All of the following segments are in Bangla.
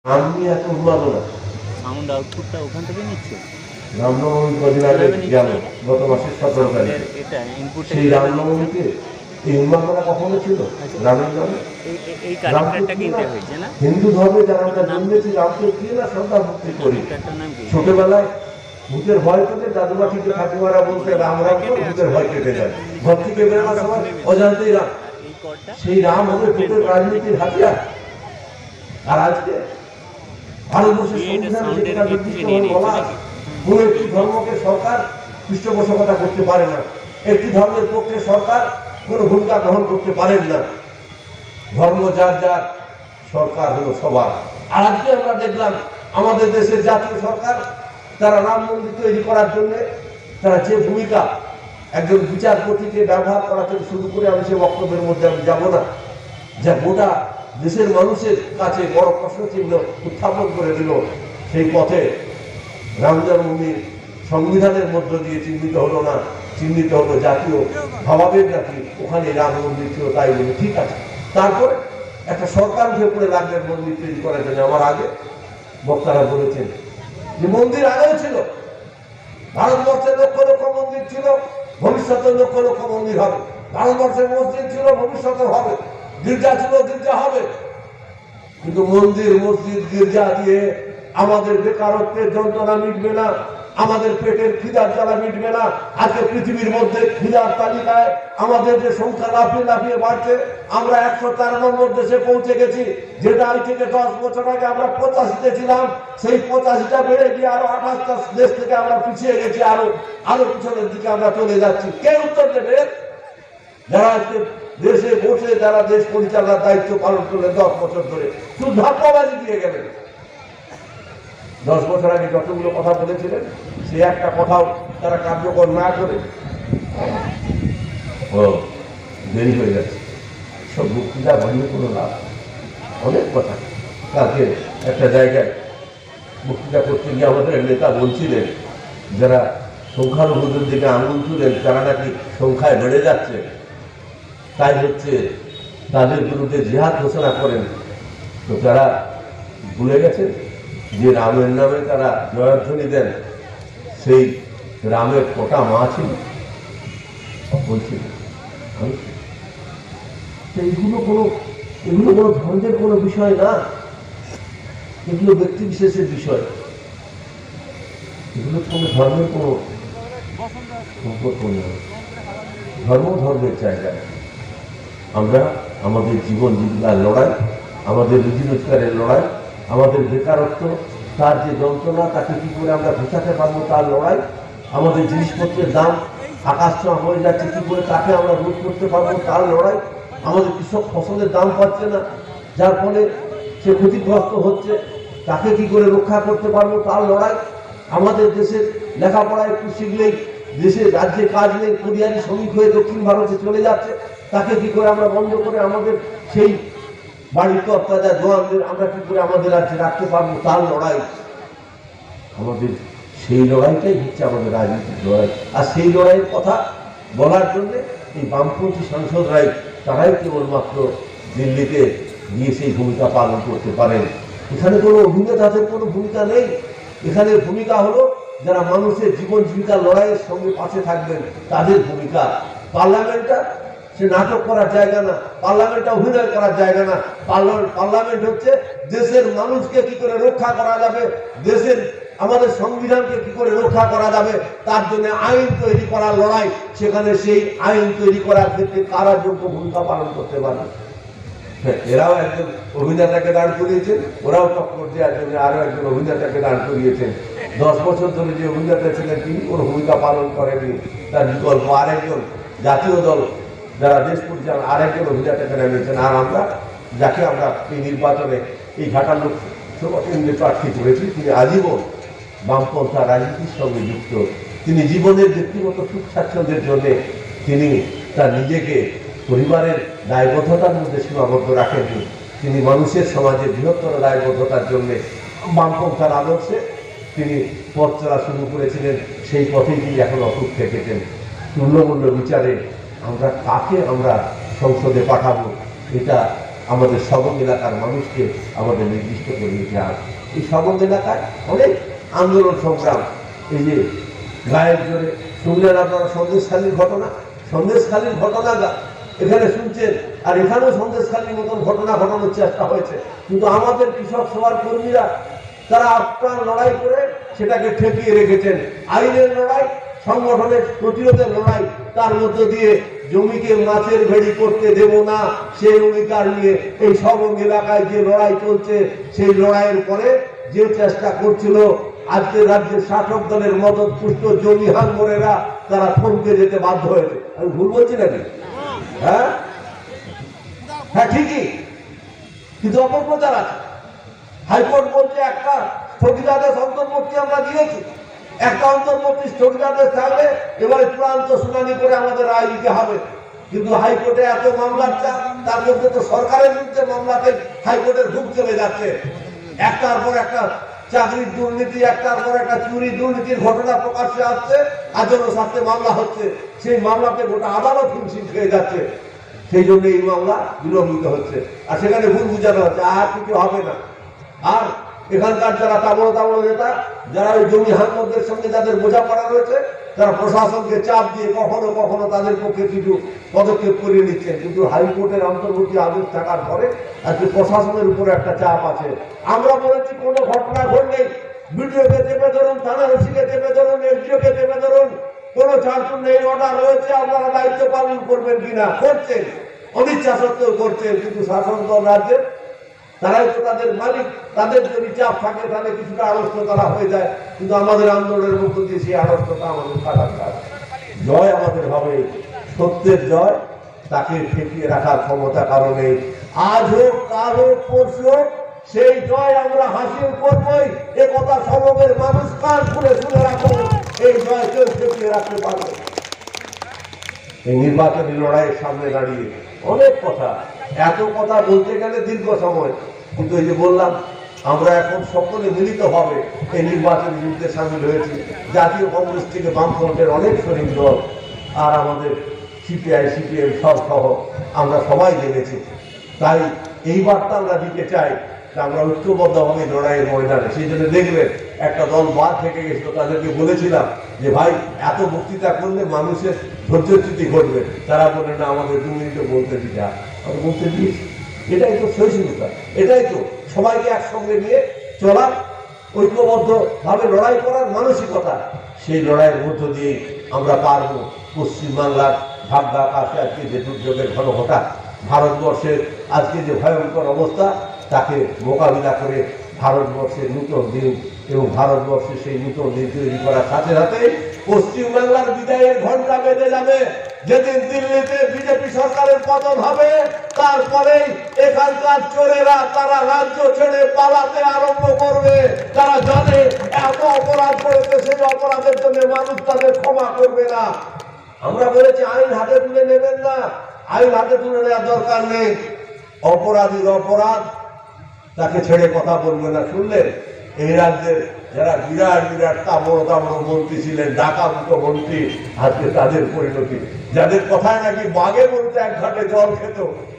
আমি এত উন্মাদনা সাউন্ড আউটপুটটা ওখান থেকে নিচ্ছে। রামনবমী কদিন আগে গেল, গত মাসের 17 তারিখে। এটা ইনপুট সেই রামনবমীতে এই উন্মাদনা কখনো ছিল রামের নামে? এই কানেক্টরটা কিনতে হয়েছে না? হিন্দু ধর্মে যারা আমরা জন্মেছি রামকে কি না শ্রদ্ধা ভক্তি করি। কানেক্টরটার নাম কি? ছোটবেলায় ভূতের ভয় পেতে দাদুবাটিতে ঠাকুমারা বলতে রাম রাম করে ভূতের ভয় কেটে যায়। ঘর থেকে বেরোনোর সময় অজান্তেই রাম। সেই রাম হবে ভূতের রাজনীতির হাতিয়ার। আর আজকে ভারতবর্ষের সংবিধানে যেটা নির্দিষ্টভাবে বলা আছে, কোন একটি ধর্মকে সরকার পৃষ্ঠপোষকতা করতে পারে না, একটি ধর্মের পক্ষে সরকার কোনো ভূমিকা গ্রহণ করতে পারেন না। ধর্ম যার যার, সরকার হলো সবার। আর আজকে আমরা দেখলাম আমাদের দেশের জাতীয় সরকার তারা রাম মন্দির তৈরি করার জন্য তারা যে ভূমিকা একজন বিচারপতিকে ব্যবহার করা থেকে শুরু করে, আমি সে বক্তব্যের মধ্যে আমি যাব না, যা গোটা দেশের মানুষের কাছে বড় প্রশ্ন চিহ্ন উত্থাপন করে দিল। সেই পথে রাম জন্মভূমি সংবিধানের মধ্য দিয়ে চিহ্নিত হলো না, চিহ্নিত হলো জাতীয় ভাবাবেগ নাকি ওখানে রাম মন্দির ছিল, তাই বলে ঠিক আছে। তারপরে একটা সরকার উঠে পড়ে লাগলেন মন্দির তৈরি করার জন্য। আমার আগে বক্তারা বলেছেন যে মন্দির আগেও ছিল, ভারতবর্ষের লক্ষ লক্ষ মন্দির ছিল, ভবিষ্যতে লক্ষ লক্ষ মন্দির হবে। ভারতবর্ষের মসজিদ ছিল, ভবিষ্যতে হবে। গির্জা ছিল, গির্জা হবে। কিন্তু মন্দির, মসজিদ, গির্জা দিয়ে আমাদের বেকারত্বের যন্ত্রণা মিটবে না, আমাদের পেটের খিদার জ্বালা মিটবে না। আজকে পৃথিবীর মধ্যে খিদার তালিকায় আমাদের যে সংখ্যা লাফিয়ে লাফিয়ে বাড়ছে, আমরা 104 নম্বর দেশে পৌঁছে গেছি, যেটা আজ থেকে 10 বছর আগে আমরা 85তে ছিলাম। সেই 85টা বেড়ে গিয়ে আরো 28টা দেশ থেকে আমরা পিছিয়ে গেছি, আরো পিছনের দিকে আমরা চলে যাচ্ছি। কে উত্তর দেবে? যারা আজকে দেশে বসে যারা দেশ পরিচালনার দায়িত্ব পালন করলেন 10 বছর ধরে, শুধু ধাপ্পাবাজি দিয়ে গেলেন। 10 বছর আগে যতগুলো কথা বলেছিলেন, সে একটা কথাও তারা কার্যকর না করে দেরি হয়ে যাচ্ছে। সব বক্তৃতা বানিয়ে কোনো লাভ, অনেক কথা। কালকে একটা জায়গায় বক্তৃতা করতে গিয়ে আমাদের নেতা বলছিলেন, যারা সংখ্যালঘুদের দিকে আঙুল তুলেন, তারা নাকি সংখ্যায় বেড়ে যাচ্ছে, তাই হচ্ছে তাদের বিরুদ্ধে জিহাদ ঘোষণা করেন। তো তারা ভুলে গেছেন যে রামের নামে তারা জয়ধ্বনি দেন, সেই রামের কটা মা ছিল বলছিল। এগুলো কোনো ধর্মের কোনো বিষয় না, এগুলো ব্যক্তি বিশেষের বিষয়, এগুলো কোনো ধর্মের কোনো সম্পর্ক নেই। ধর্ম ধর্মের জায়গায় আমরা আমাদের জীবন জীবিকার লড়াই, আমাদের রুজি রোজগারের লড়াই, আমাদের বেকারত্ব তার যে যন্ত্রণা, তাকে কি করে আমরা ঘোষাতে পারবো তার লড়াই, আমাদের জিনিসপত্রের দাম আকাশ ছোঁয়া হয়ে যাচ্ছে, কি করে তাকে আমরা রোধ করতে পারবো তার লড়াই, আমাদের কৃষক ফসলের দাম পাচ্ছে না, যার ফলে সে ক্ষতিগ্রস্ত হচ্ছে, তাকে কি করে রক্ষা করতে পারবো তার লড়াই, আমাদের দেশের লেখাপড়া একটু শিখলেই দেশের রাজ্যে কাজ নেই, কুরিয়ারি শ্রমিক হয়ে দক্ষিণ ভারতে চলে যাচ্ছে, তাকে কি করে আমরা বন্ধ করে আমাদের সেই বাড়ির কর্তারা জওয়ানদের আমরা কি করে আমাদের রাজ্যে রাখতে পারবো তার লড়াই। আমাদের সেই লড়াইটাই হচ্ছে আমাদের রাজনীতির লড়াই। আর সেই লড়াইয়ের কথা বলার জন্য এই বামপন্থী সাংসদরাই, তারাই কেবলমাত্র দিল্লিতে গিয়ে সেই ভূমিকা পালন করতে পারেন। এখানে কোনো অভিনেতাদের কোনো ভূমিকা নেই। এখানে ভূমিকা হলো যারা মানুষের জীবন জীবিকার লড়াইয়ের সঙ্গে পাশে থাকবেন, তাদের ভূমিকা। পার্লামেন্টটা সে নাটক করার জায়গা না, পার্লামেন্টটা অভিনয় করার জায়গা না। পার্লামেন্ট হচ্ছে দেশের মানুষকে কি করে রক্ষা করা যাবে, দেশের আমাদের সংবিধানকে কি করে রক্ষা করা যাবে, তার জন্য আইন তৈরি করার লড়াই। সেখানে সেই আইন তৈরি করার ক্ষেত্রে কারা যোগ্য ভূমিকা পালন করতে পারে। এরাও একজন অভিনেতাকে দাঁড় করিয়েছেন, ওরাও টক্কর দেওয়ার জন্য আরো একজন অভিনেতাকে দাঁড় করিয়েছেন। 10 বছর ধরে যে অভিনেতা ছিলেন তিনি কোনো ভূমিকা পালন করেননি, তার বিকল্প আরেকজন জাতীয় দল যারা দেশ পরিচালনা আরেকজন অভিনেতাকে নামিয়েছেন। আর আমরা যাকে আমরা এই নির্বাচনে এই ঘাটাল লোকসভা কেন্দ্রে প্রার্থী করেছি, তিনি আজীবন বামপন্থা রাজনীতির সঙ্গে যুক্ত। তিনি জীবনের ব্যক্তিগত সুখ স্বাচ্ছন্দ্যের জন্য তিনি তার নিজেকে পরিবারের দায়বদ্ধতার মধ্যে সীমাবদ্ধ রাখেননি। তিনি মানুষের সমাজের বৃহত্তর দায়বদ্ধতার জন্য বামপন্থার আদর্শে তিনি পথ চলা শুরু করেছিলেন। সেই পথেই তিনি এখন অটুট থেকেছেন। তুল্যমূল্য বিচারে আমরা কাকে আমরা সংসদে পাঠাবো, এটা আমাদের সবং এলাকার মানুষকে আমাদের নির্দিষ্ট করে নিতে হবে। এই সবং এলাকায় অনেক আন্দোলন সংগ্রাম, এই যে গায়ের জোরে শুনলেন আপনারা সন্দেশখালীর ঘটনা, সন্দেশখালীর ঘটনা এখানে শুনছেন, আর এখানেও সন্দেশখালীর মতন ঘটনা ঘটানোর চেষ্টা হয়েছে, কিন্তু আমাদের কৃষক সভার কর্মীরা তারা আপ্রাণ লড়াই করে সেটাকে ঠেকিয়ে রেখেছেন। আইনের লড়াই, সংগঠনের প্রতিরোধের লড়াই, তার মধ্য দিয়ে জমিকে মাছের ভেড়ি করতে দেব না সেই অঙ্গীকার নিয়ে এই সবং এলাকায় যে লড়াই চলছে, সেই লড়াইয়ের পরে যে চেষ্টা করছিল আজকের রাজ্যের শাসক দলের মদত পুষ্ট জমিহান মোরেরা, তারা থমকে যেতে বাধ্য হয়েছে। আমি ভুল বলছি নাকি? হ্যাঁ হ্যাঁ ঠিকই, কিন্তু অপপ্রচার আছে। হাইকোর্ট বলছে একটা স্থগিতাদেশ অন্তর্বর্তী আমরা দিয়েছি, একটা অন্তর্বর্তী স্থগিতাদেশ থাকলে এবারে চূড়ান্ত শুনানি করে আমাদের রায় দিতে হবে। কিন্তু হাইকোর্টে এত মামলার চাপ, তার মধ্যে তো সরকারের বিরুদ্ধে মামলাতে হাইকোর্টের হুক চলে যাচ্ছে। একটার পর একটা চাকরির দুর্নীতি, একটার পর একটা চুরি দুর্নীতির ঘটনা প্রকাশ্যে আসছে, আজও সাথে মামলা হচ্ছে, সেই মামলাতে গোটা আদালত হিমশিম খেয়ে যাচ্ছে। সেই জন্য এই মামলা বিলম্বিত হচ্ছে, আর সেখানে ভুল বুঝানো হচ্ছে আর কিছু হবে না। আর এখানকার যারা তাবড় নেতা, যারা ওই জমি হানমদের সঙ্গে যাদের বোঝাপড়া রয়েছে, তারা প্রশাসনকে চাপ দিয়ে কখনো কখনো তাদের পক্ষে কিছু পদক্ষেপ করিয়ে নিচ্ছেন, কিন্তু হাইকোর্টের অন্তর্বর্তী আদেশ থাকার পরে আজকে প্রশাসনের উপরে একটা চাপ আছে। আমরা বলেছি কোনো ঘটনা ঘটলেই বিডিওকে চেপে ধরুন, থানার ওসিকে চেপে ধরুন, এসডিওকে চেপে ধরুন, কোনো ছাড়ছুট নেই, অর্ডার রয়েছে, আপনারা দায়িত্ব পালন করবেন কিনা, করছেন, অনিচ্ছা সত্ত্বেও করছেন। কিন্তু শাসক দল রাজ্যের তারাই তো তাদের মালিক, তাদের যদি চাপ থাকে তাহলে কিছুটা আড়ষ্ট তারা হয়ে যায়, কিন্তু আমাদের আন্দোলনের মধ্য দিয়ে সেই আড়ষ্টতা আমাদের কাটাতে হবে। জয় আমাদের হবে, সত্যের জয়, তাকে ঠেকিয়ে রাখার ক্ষমতা কারণে আজ হোক, কাল হোক, পরশু হোক, সেই জয় আমরা হাসিল করবই। এ কথা সমবের মানুষ কান খুলে শুনে রাখুন, এই জয় কেউ ঠেকিয়ে রাখতে পারবে। এই নির্বাচনী লড়াইয়ের সামনে দাঁড়িয়ে অনেক কথা, এত কথা বলতে গেলে দীর্ঘ সময়, কিন্তু এই যে বললাম আমরা এখন সকলে মিলিতভাবে এই নির্বাচনী যুদ্ধে সামিল হয়েছি। জাতীয় কংগ্রেস থেকে বামফ্রন্টের অনেক শ্রমিক দল আর আমাদের সিপিআই সিপিএম সব সহ আমরা সবাই লেগেছি। তাই এই বার্তা আমরা দিতে চাই যে আমরা ঐক্যবদ্ধভাবে লড়াইয়ের ময়দানে। সেই জন্য দেখবেন একটা দল বাদ থেকে গেছিল, তাদেরকে বলেছিলাম যে ভাই এত বক্তৃতা করলে মানুষের ধৈর্যচ্যুতি ঘটবে, তারা বলে না আমাদের 2 মিনিটে বলতে দিতে, আমি বলতে দিয়েছি। এটাই তো সহিষ্ণুতা, এটাই তো সবাইকে একসঙ্গে নিয়ে চলার, ঐক্যবদ্ধভাবে লড়াই করার মানসিকতা। সেই লড়াইয়ের মধ্য দিয়ে আমরা পারবো পশ্চিমবাংলার ভাগ্য আকাশে আজকে যে দুর্যোগের ঘনঘটা, ভারতবর্ষের আজকে যে ভয়ঙ্কর অবস্থা, তাকে মোকাবিলা করে ভারতবর্ষের নূতন দিন এবং ভারতবর্ষের সেই নূতন দিন তৈরি করার সাথে সাথে পশ্চিমবাংলার বিদায়ের ঘন্টা বেজে যাবে। যেদিন দিল্লিতে বিজেপি সরকারের পতন হবে, তারপরেই এখানকার চোরেরা তারা রাজ্য ছেড়ে পালাতে আরম্ভ করবে। তারা জানে এত অপরাধ করেছে, সেই অপরাধের জন্য মানুষ তাদের ক্ষমা করবে না। আমরা বলেছি আইন হাতে তুলে নেবেন না, আইন হাতে তুলে নেওয়ার দরকার নেই। অপরাধীর অপরাধ, তাকে ছেড়ে কথা বলবে না। শুনলেন এই রাজ্যের যারা বিরাট বিরাট তাবড় মন্ত্রী ছিলেন, ডাকা মুখ্যমন্ত্রী, আজকে তাদের পরিণতি, যাদের কথায় নাকি বাঘে বলতে 1 ঘাটে জল খেত,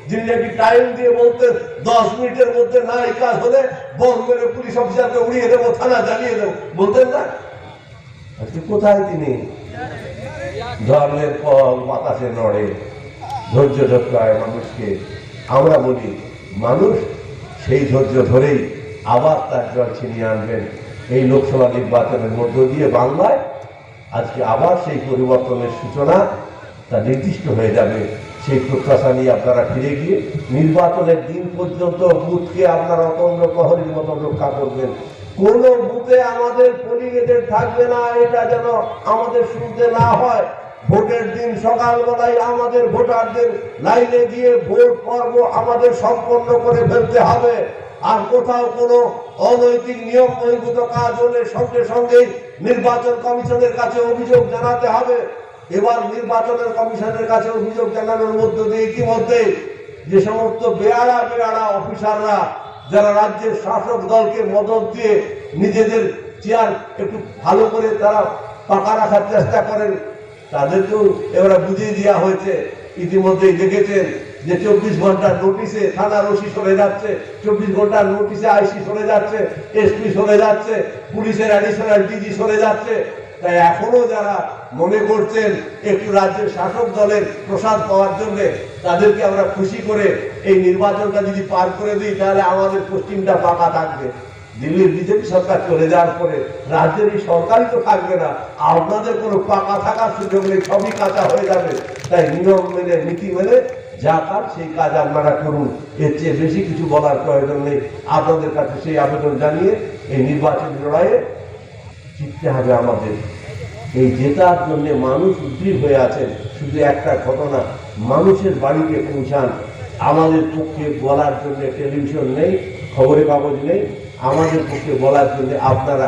যিনি নাকি টাইম দিয়ে বলতে 10 মিনিটের মধ্যে না এই কাজ হলে বল মেরে পুলিশ অফিসারকে উড়িয়ে দেবো, থানা জ্বালিয়ে দেবো, বলতেন না? আজকে কোথায় তিনি? ধর্মের ফল বাতাসে নড়ে, ধৈর্য ধরতে হয় মানুষকে। আমরা বলি মানুষ সেই ধৈর্য ধরেই আবার তার জল ছিনিয়ে আনবেন। এই লোকসভা নির্বাচনের মধ্য দিয়ে বাংলায় আজকে আবার সেই পরিবর্তনের সূচনা তা নির্দিষ্ট হয়ে যাবে। সেই প্রত্যাশা নিয়ে আপনারা ফিরে গিয়ে নির্বাচনের দিন পর্যন্ত বুথকে আপনারা অতন্দ্র প্রহরীর মতো রক্ষা করবেন। কোন বুথে আমাদের পোলিং এজেন্ট থাকবে না, এটা যেন আমাদের শুনতে না হয়। ভোটের দিন সকালবেলায় আমাদের ভোটারদের লাইনে গিয়ে ভোট পর্ব আমাদের সম্পন্ন করে ফেলতে হবে। আর কোথাও কোনো অনৈতিক নিয়ম বহির্ভূত কাজ হলে সঙ্গে সঙ্গেই নির্বাচন কমিশনের কাছে অভিযোগ জানাতে হবে। এবার নির্বাচনের কমিশনের কাছে অভিযোগ জানানোর মধ্য দিয়ে ইতিমধ্যে যে সমস্ত বেয়াড়া অফিসাররা যারা রাজ্যের শাসক দলকে মদত দিয়ে নিজেদের চেয়ার একটু ভালো করে তারা পাকা রাখার চেষ্টা করেন, তাদেরকেও এবার বুঝিয়ে দেওয়া হয়েছে। ইতিমধ্যেই দেখেছেন যে 24 ঘন্টার নোটিশে থানার ওসি সরে যাচ্ছে, 24 ঘন্টার নোটিশে আইসি সরে যাচ্ছে, এসপি সরে যাচ্ছে, পুলিশের অ্যাডিশনাল ডিজি সরে যাচ্ছে। তাই এখনো যারা মনে করছেন একটু রাজ্যের শাসক দলের প্রসাদ পাওয়ার জন্য তাদেরকে আমরা খুশি করে এই নির্বাচনটা যদি পার করে দিই তাহলে আমাদের পশ্চিমটা পাকা থাকবে। দিল্লির বিজেপি সরকার চলে যাওয়ার পরে রাজ্যের এই সরকারই তো থাকবে না, আপনাদের কোনো পাকা থাকার সুযোগ নেই, সবই কাঁচা হয়ে যাবে। তাই নিয়ম মেনে নীতি মেনে যা কাজ সেই কাজ আপনারা করুন, এর চেয়ে বেশি কিছু বলার প্রয়োজন নেই। আপনাদের কাছে সেই আবেদন জানিয়ে এই নির্বাচনী লড়াইয়ে জিততে হবে আমাদের। এই জেতার জন্য মানুষ উদ্গ্রীব হয়ে আছেন। শুধু একটা ঘটনা, মানুষের বাড়িতে পৌঁছান। আমাদের পক্ষে বলার জন্য টেলিভিশন নেই, খবরের কাগজ নেই, আমাদের পক্ষে বলার জন্য আপনারা